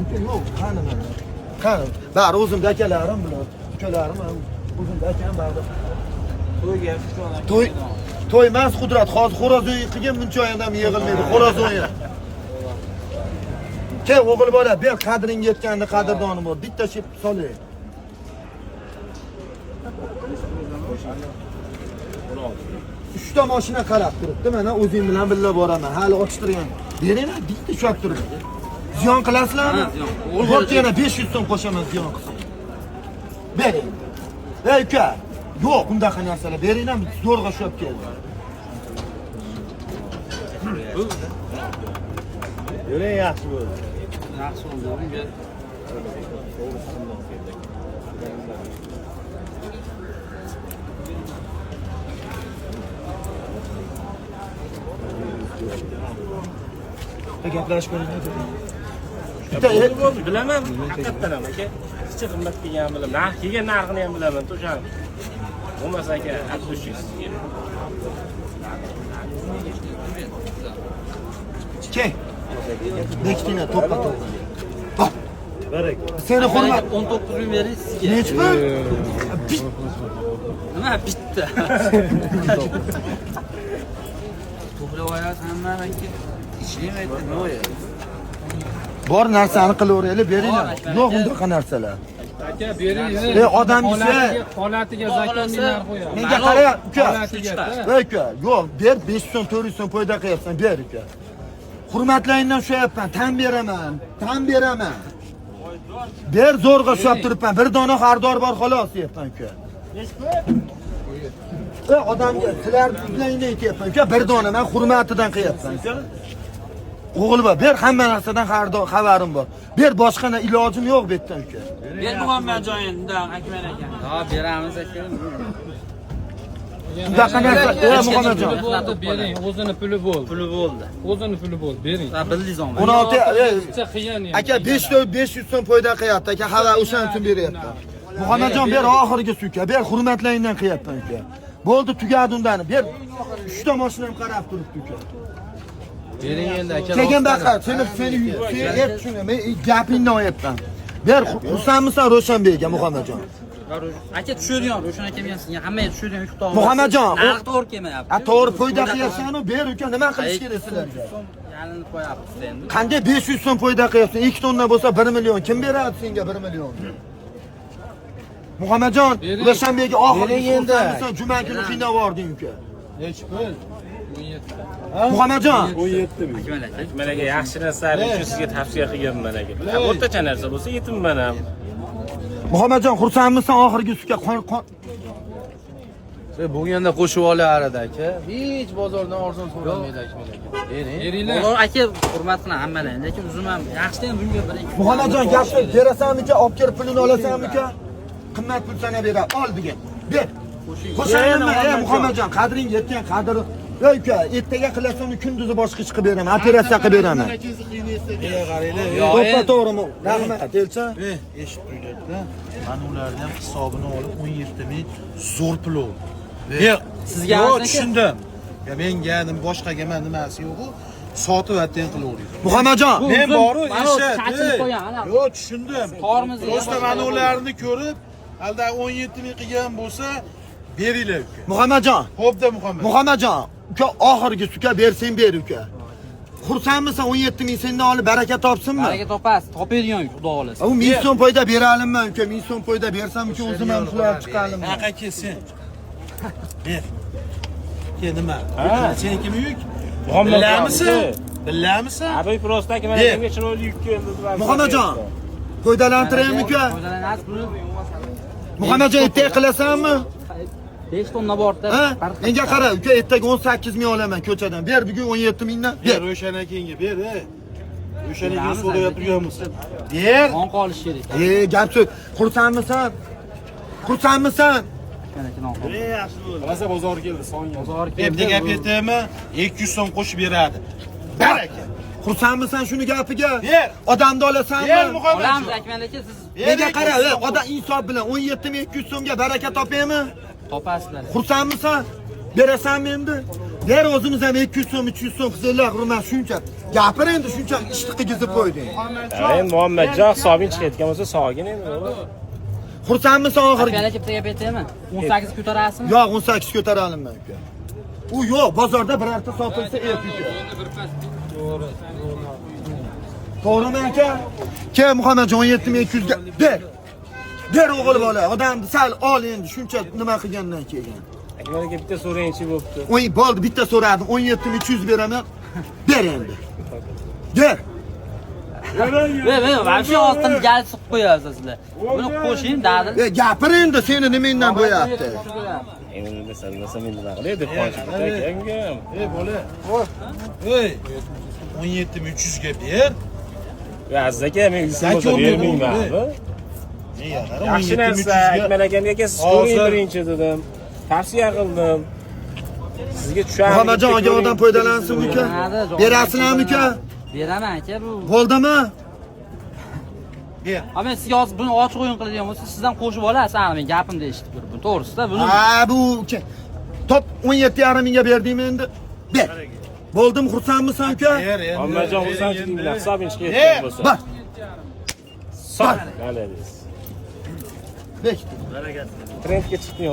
mumkin yo'q. Qani mana. Qani, bari o'zimda akalarim bilan, ukalarim ham o'zimda akam bari. To'yga shu To'y emas Qudrat, hozir xo'roz o'yin qilgan buncha oydan yig'ilmaydi, xo'roz o'yin. Ke o'g'il bola, ber qadring yetganda qadrdoni bor, bitta ship solay. Uchta mashina qarab turibdi, mana o'zing bilan birga boraman. Hali ochtirgan. Beringlar, bitta ushlab turibdi. Ziyon qilasizlarmi? Yo'q, yana 500 so'm qo'shaman ziyon qilsa. Bering. Ey uka, yo'q, bundaqa narsalar beringlar, zo'rg'a ushlab keldi. Yo'ling yaxshi bo'ldi. Yaxshi bo'ldi. Gaplashib ko'ring. Bo'ldi, bilaman. Haqiqatan ham aka. Kichik qimmat kelgan bilaman. Narx kelgan narxini ham bilaman. O'sha bo'lmasa aka, atlushingiz sizga. Ke. Bektina to'ppa. Bak. Barak. Seni hurmat 19 ming bering sizga. Nechi pul? Nima bitta? To'g'ri oyat hamma aka. Ishlaymaydi, no'ya. Bor narsani qilaveraylik, beringlar. Yo'q bundaqa narsalar. Aka bering. Odamga holatiga zakonlar qo'yadi. menga qara, uka. Holatiga. Uka, yo'q, ber 500 so'm, 400 so'm foyda qilyapsan, ber uka. Hurmatlaringdan ushlayapman, tan beraman, tan beraman. Ber zo'rg'a ushlab turibman, bir dona xaridor bor xolos deyapman uka. Odamga sizlar bizlarni aytyapman uka, bir dona men hurmatidan qilyapman. O'g'il bor, ber hamma narsadan xabarim bor. Ber boshqa ilojim yo'q bu yerdan uka. Ber Muhammadjon endi Akmal aka. Ha, beramiz aka. Bunaqa narsa, Muhammadjon. Bo'ldi, bering, o'zini puli bo'ldi. Puli bo'ldi. O'zini puli bo'ldi, bering. Ha, bildingizmi? 16 qiyin. aka 500 so'm foyda qilyapti aka, xabar o'shan uchun beryapti. Muhammadjon ber oxirgi uka, ber hurmatlaringdan qilyapman uka. Bo'ldi, tugadi undan. Ber 3 ta mashinam qarab turibdi uka. Bering endi aka. Keyin baqa, seni ayt shuni, men gapingni oyapman. Ber, xursandmisan Ro'shanbekga Muhammadjon? Aka tushirgan, Ro'shan aka men sizga hammaga tushirgan yuqdi. Muhammadjon, narx to'g'ri kelmayapti. A to'g'ri foyda qilyapsan-ku, ber uka, nima qilish kerak sizlarga? Yalinib qo'yapsiz endi. Qanday 500 so'm foyda qilyapsan? 2 tonna bo'lsa 1 million, kim beradi senga 1 million? Muhammadjon, Ro'shanbekga oxirgi endi juma kuni qiynab yubording uka. Nechi pul? 17. Muhammadjon, 17 ming. Akmal aka yaxshi narsalar uchun sizga tavsiya qilganman aka. O'rtacha narsa bo'lsa yetimman ham. Muhammadjon, xursandmisan oxirgi uka? Bo'lganda qo'shib olar aka. Hech bozordan arzon so'ramaydi Akmal aka. Beringlar. Ular aka hurmat qilan hammalar, lekin o'zim ham yaxshidan bunga bir Muhammadjon, gapni berasanmi-ki, olib kelib pulini olasanmi-ki? Qimmat pul sana beradi. Ol degan. Ber. Qo'shaymi? Muhammadjon, qadring yetgan qadr. Ey uka, ertaga qilasan, kunduzi boshqa ish qilib beraman, operatsiya qilib beraman. To'g'ri, to'g'rimi? Rahmat, elchi. Eshitib turibdi. Mana ularni ham hisobini olib 17 ming zo'r pul oldi. sizga Yo'q, aka. tushundim. Ya menga boshqaga men nimasi yo'q-ku, sotib atdan qilaveradi. Muhammadjon, Men boru Chachib qo'ygan, ana. Yo'q, tushundim. Tormizga Do'stlar mana ularni ko'rib, alda 17 ming qilgan bo'lsa, beringlar uka. Muhammadjon. Xo'pda Muhammad. Muhammadjon, uka oxirgi uka bersang ber uka. Xursandmisan 17 ming sendan olib baraka topsinmi? Baraka topasiz, topadigan xudo xolasa. U 1000 so'm foyda bera olaman uka, 1000 so'm foyda bersam uka o'zim ham uxlab chiqalim. Haqa kelsin. Ber. Nima? Senikimi yuk? Bilamisiz? Bilamisiz? Abi prosta aka mana menga chiroyli yuk keldi deb. Muhammadjon, foydalantiraymi uka? Foydalanasiz buni. Muhammadjon, ertaga qilasanmi? 5 tonna borda. Menga qara, uka, ertaga 18 ming olaman ko'chadan. Ber bugun 17 mingdan. Ber Ro'shan akanga ber, Ro'shan aka so'rayap turganmisan? Ber. On qolish kerak. Gap so'z. Xursandmisan? Xursandmisan? Yaxshi bo'ldi. Rosa bozor keldi, songa. Bozor Endi gap aytaymi? 200 so'm qo'shib beradi. Baraka. Xursandmisan shuni gapiga? Ber. Odamni olasanmi? Ber Muhammad. Olamiz Akmal aka, siz Menga qara, odam insof bilan 17 ming 200 so'mga baraka topaymi? topasizlar. Xursandmisan? Berasanmi endi? Der o'zimiz ham 200 so'm, 300 so'm qizlar hurmat shuncha. Gapir endi shuncha ishni qilgizib qo'yding. Endi Muhammadjon hisobing chiqayotgan bo'lsa sog'in endi. Xursandmisan oxirgi? Yana chiptaga betaymi? 18 ko'tarasizmi? Yo'q, 18 ko'taralim men uka. U yo'q, bozorda birorta sotilsa uka. To'g'rimi aka? Ke Muhammadjon 17200 ga ber. Ber o'g'il bola, odamni sal ol endi shuncha nima qilgandan keyin. Akmal aka bitta so'raychi bo'pti. O'y bo'ldi, bitta so'radim, 17200 beraman. Ber endi. Ber. Men shu oltin gal suqib qo'yasiz sizlar. Buni qo'shing dadim. Gapir endi, seni nimangdan bo'yapti? Endi desam endi nima qilay deb qolishibdi akanga. bola. Ey. 17300 ga ber. Ya aziz aka, men sizga bermayman. Yaxshi narsa, Akmal akamga siz ko'ring birinchi dedim. Tavsiya qildim. Sizga tushadi. Muhammadjon aka odam foydalansin uka. Berasizlarmi uka? Beraman aka bu. Bo'ldimi? Ber. Men sizga hozir buni ochiq o'yin qiladigan bo'lsa, sizdan qo'shib olasiz. Men gapimni eshitib turib. To'g'risida buni. Ha, bu uka. Top 17,5 mingga berdingmi endi? Ber. Bo'ldimi, xursandmisan uka? Ber endi. Muhammadjon o'zingizlar hisobing chiqayotgan bo'lsa. Bor. Sog'. Malades. Bekdi. Trendga chiqding.